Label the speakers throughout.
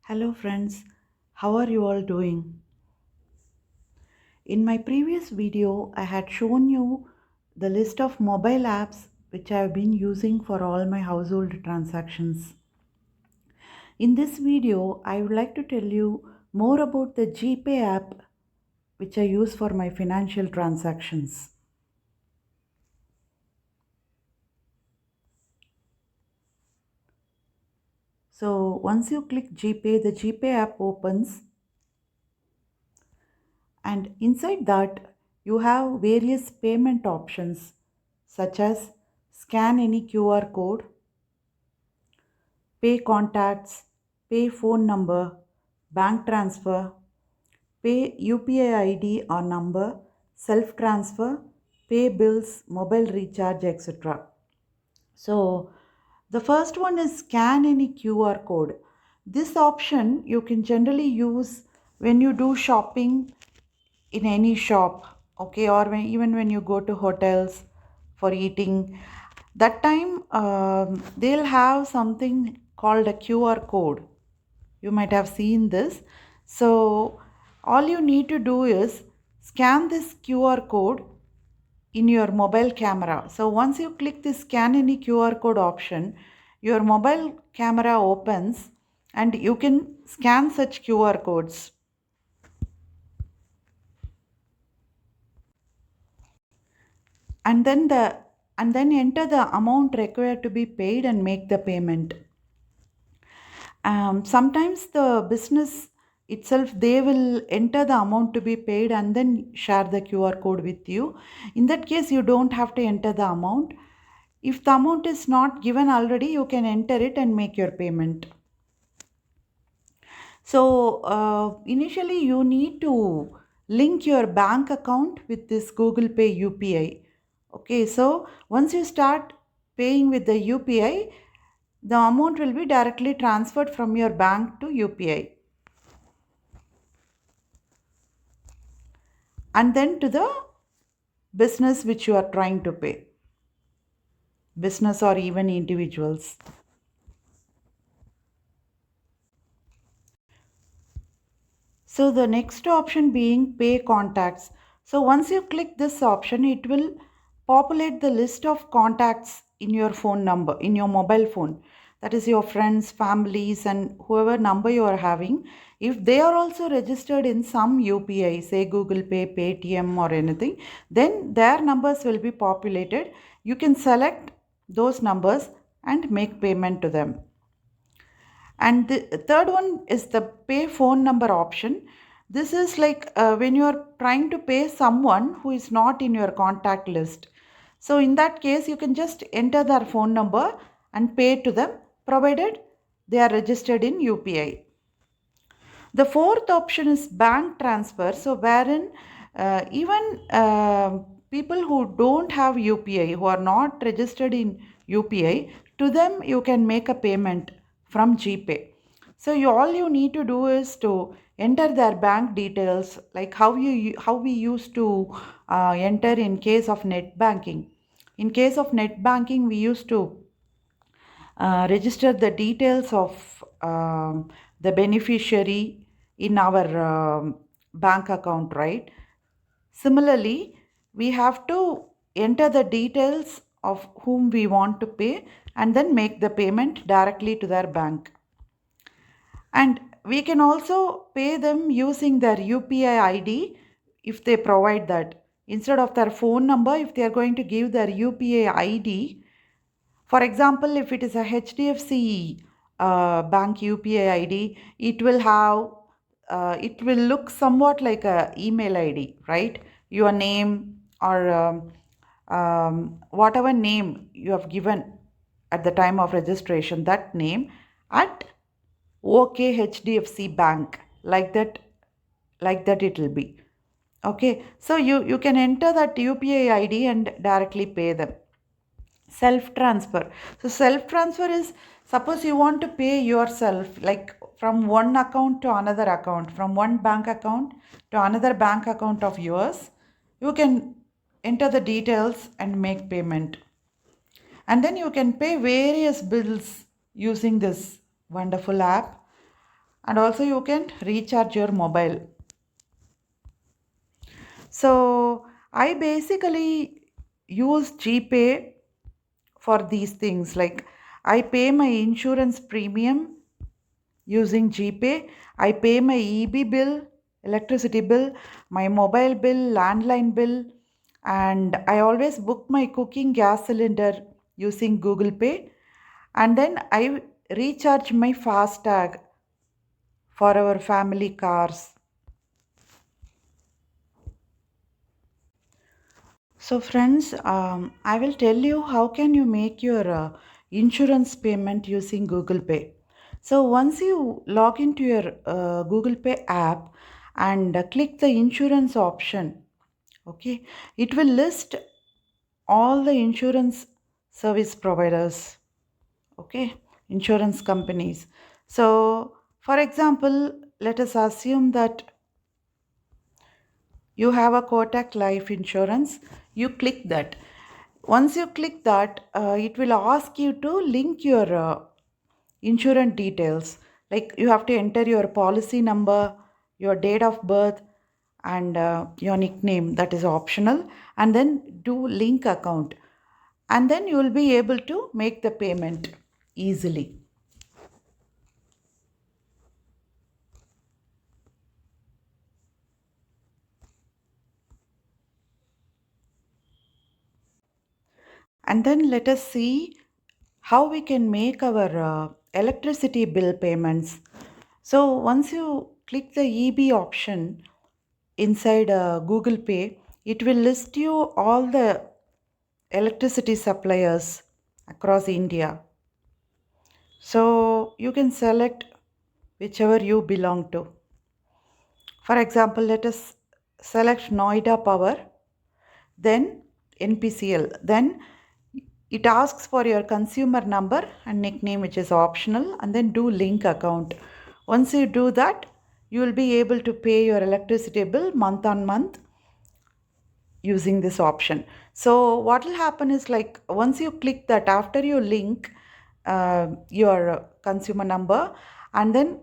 Speaker 1: Hello friends, how are you all doing? In my previous video, I had shown you the list of mobile apps which I have been using for all my household transactions. In this video, I would like to tell you more about the GPay app which I use for my financial transactions. So once you click GPay, the GPay app opens, and inside that you have various payment options such as scan any QR code, pay contacts, pay phone number, bank transfer, pay UPI ID or number, self transfer, pay bills, mobile recharge, etc. So the first one is scan any QR code. This option you can generally use when you do shopping in any shop, okay, or even when you go to hotels for eating. That time they'll have something called a QR code. You might have seen this. So all you need to do is scan this QR code in your mobile camera. So once you click the scan any QR code option, your mobile camera opens and you can scan such QR codes. And then enter the amount required to be paid and make the payment. Sometimes the business itself, they will enter the amount to be paid and then share the QR code with you. In that case, you don't have to enter the amount. If the amount is not given already, you can enter it and make your payment. So initially you need to link your bank account with this Google Pay UPI. Okay, so once you start paying with the UPI, the amount will be directly transferred from your bank to UPI and then to the business which you are trying to pay, business or even individuals. So the next option being pay contacts. So once you click this option, it will populate the list of contacts in your phone number, in your mobile phone. That is your friends, families, and whoever number you are having. If they are also registered in some UPI, say Google Pay, Paytm, or anything, then their numbers will be populated. You can select those numbers and make payment to them. And the third one is the pay phone number option. This is like when you are trying to pay someone who is not in your contact list. So in that case, you can just enter their phone number and pay to them, provided they are registered in UPI. The fourth option is bank transfer. So wherein even people who don't have UPI, who are not registered in UPI, to them you can make a payment from GPay. So all you need to do is to enter their bank details, like how we used to enter in case of net banking. In case of net banking, we used to register the details of the beneficiary in our bank account, right? Similarly, we have to enter the details of whom we want to pay and then make the payment directly to their bank. And we can also pay them using their UPI ID if they provide that. Instead of their phone number, if they are going to give their UPI ID, for example, if it is a HDFC bank UPI ID, it will look somewhat like a email ID, right? Your name or whatever name you have given at the time of registration, that name at OK HDFC Bank, like that it will be. Okay, so you can enter that UPI ID and directly pay them. Self transfer. So self transfer is, suppose you want to pay yourself, like from one account to another account, from one bank account to another bank account of yours, you can enter the details and make payment. And then you can pay various bills using this wonderful app. and also you can recharge your mobile. So I basically use GPay for these things. Like I pay my insurance premium using GPay. I pay my EB bill, electricity bill, my mobile bill, landline bill, and I always book my cooking gas cylinder using Google Pay. And then I recharge my FASTag for our family cars. So friends, I will tell you how can you make your insurance payment using Google Pay. So once you log into your Google Pay app and click the insurance option, okay, it will list all the insurance service providers, okay, insurance companies. So for example, let us assume that you have a Kotak life insurance. You click that. Once you click that, it will ask you to link your insurance details. Like you have to enter your policy number, your date of birth, and your nickname, that is optional, and then do link account, and then you will be able to make the payment easily. And then let us see how we can make our electricity bill payments. So once you click the EB option inside Google Pay, it will list you all the electricity suppliers across India. So you can select whichever you belong to. For example, let us select Noida Power, then NPCL. Then it asks for your consumer number and nickname, which is optional, and then do link account. Once you do that, you will be able to pay your electricity bill month on month using this option. So what will happen is, like, once you click that, after you link your consumer number, and then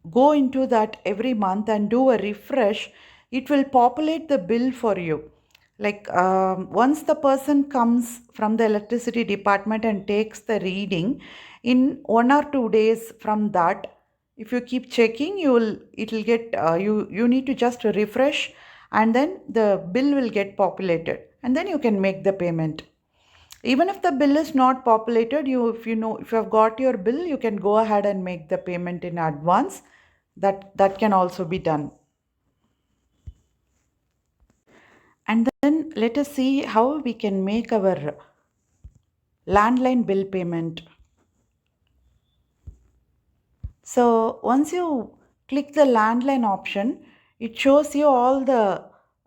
Speaker 1: go into that every month and do a refresh, it will populate the bill for you. Like once the person comes from the electricity department and takes the reading, in 1 or 2 days from that, if you keep checking, it will get you need to just refresh, and then the bill will get populated, and then you can make the payment. Even if the bill is not populated, you if you know if you have got your bill, you can go ahead and make the payment in advance. That can also be done. And then let us see how we can make our landline bill payment. So once you click the landline option, it shows you all the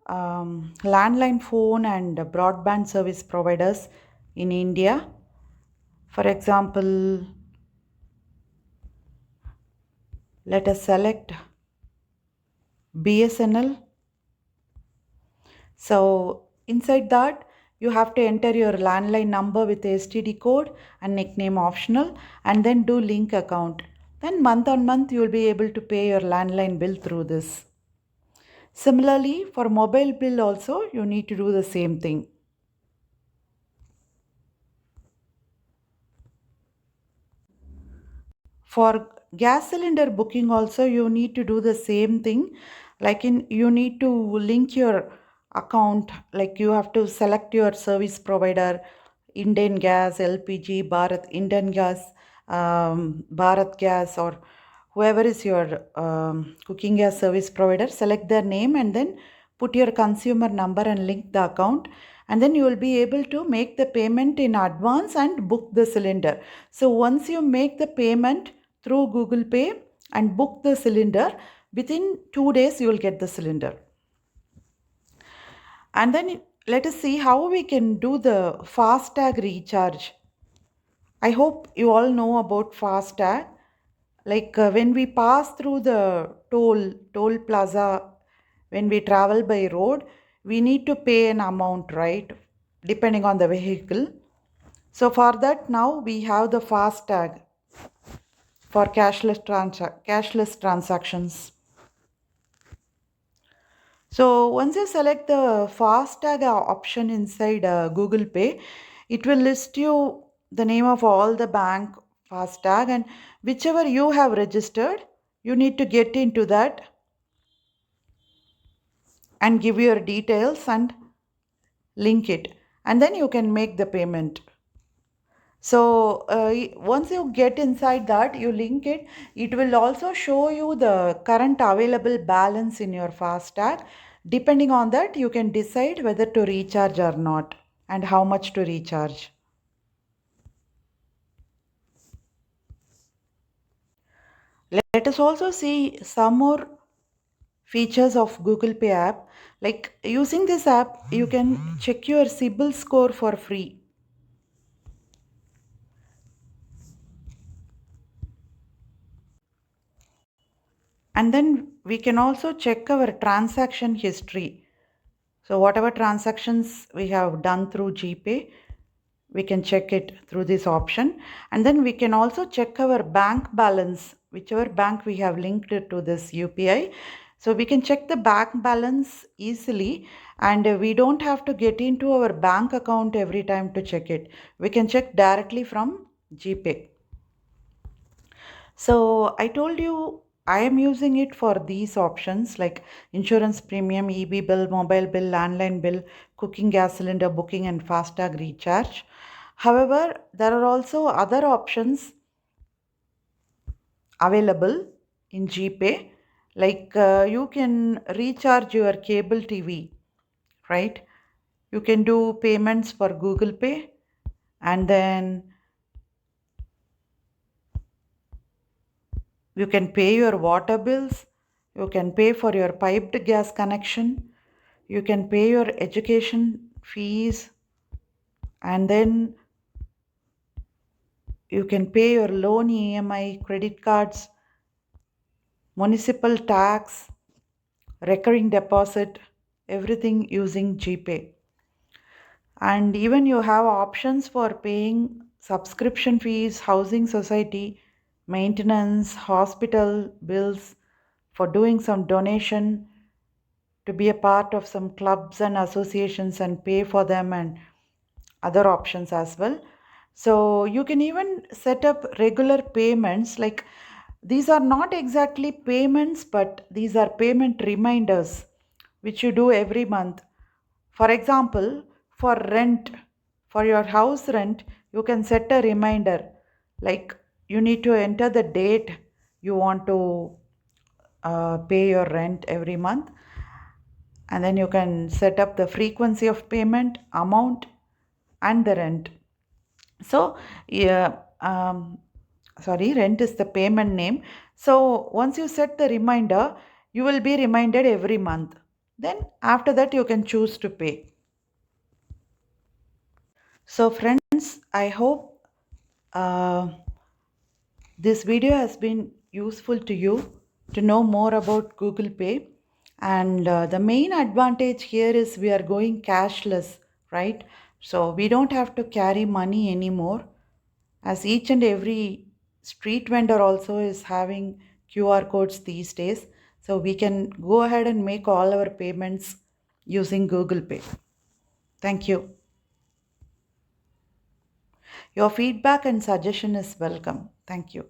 Speaker 1: landline phone and broadband service providers in India. For example, let us select BSNL. So inside that, you have to enter your landline number with STD code and nickname optional, and then do link account. Then month on month, you will be able to pay your landline bill through this. Similarly, for mobile bill also, you need to do the same thing. For gas cylinder booking also, you need to do the same thing. Like you need to link your account, like you have to select your service provider, Indian Gas, LPG, Bharat, Indian Gas, Bharat Gas, or whoever is your cooking gas service provider. Select their name and then put your consumer number and link the account, and then you will be able to make the payment in advance and book the cylinder. So once you make the payment through Google Pay and book the cylinder, within 2 days you will get the cylinder. And then let us see how we can do the FASTag recharge. I hope you all know about FASTag. Like when we pass through the toll plaza, when we travel by road, we need to pay an amount, right? Depending on the vehicle. So for that, now we have the FASTag. for cashless transactions. So once you select the FASTag option inside Google Pay, it will list you the name of all the bank FASTag, and whichever you have registered, you need to get into that and give your details and link it, and then you can make the payment. So once you get inside that, you link it, it will also show you the current available balance in your FASTag. Depending on that, you can decide whether to recharge or not and how much to recharge. Let us also see some more features of Google Pay app. Like using this app, you can check your CIBIL score for free. And then we can also check our transaction history. So whatever transactions we have done through GPay, we can check it through this option. And then we can also check our bank balance, whichever bank we have linked it to this UPI. So we can check the bank balance easily, and we don't have to get into our bank account every time to check it. We can check directly from GPay. So I told you I am using it for these options like insurance premium, EB bill, mobile bill, landline bill, cooking gas cylinder booking, and FASTag recharge. However, there are also other options available in GPay, like you can recharge your cable TV, right? You can do payments for Google Pay, and then you can pay your water bills, you can pay for your piped gas connection, you can pay your education fees, and then you can pay your loan EMI, credit cards, municipal tax, recurring deposit, everything using GPay. And even you have options for paying subscription fees, housing society, maintenance, hospital bills, for doing some donation, to be a part of some clubs and associations and pay for them, and other options as well. So you can even set up regular payments, like these are not exactly payments, but these are payment reminders which you do every month. For example, for rent, for your house rent, you can set a reminder, like you need to enter the date you want to pay your rent every month, and then you can set up the frequency of payment, amount, and the rent. So yeah, sorry, rent is the payment name. So once you set the reminder, you will be reminded every month. Then after that, you can choose to pay. So friends, I hope uh, this video has been useful to you to know more about Google Pay. And the main advantage here is we are going cashless, right? So we don't have to carry money anymore, as each and every street vendor also is having QR codes these days. So we can go ahead and make all our payments using Google Pay. Thank you. Your feedback and suggestion is welcome. Thank you.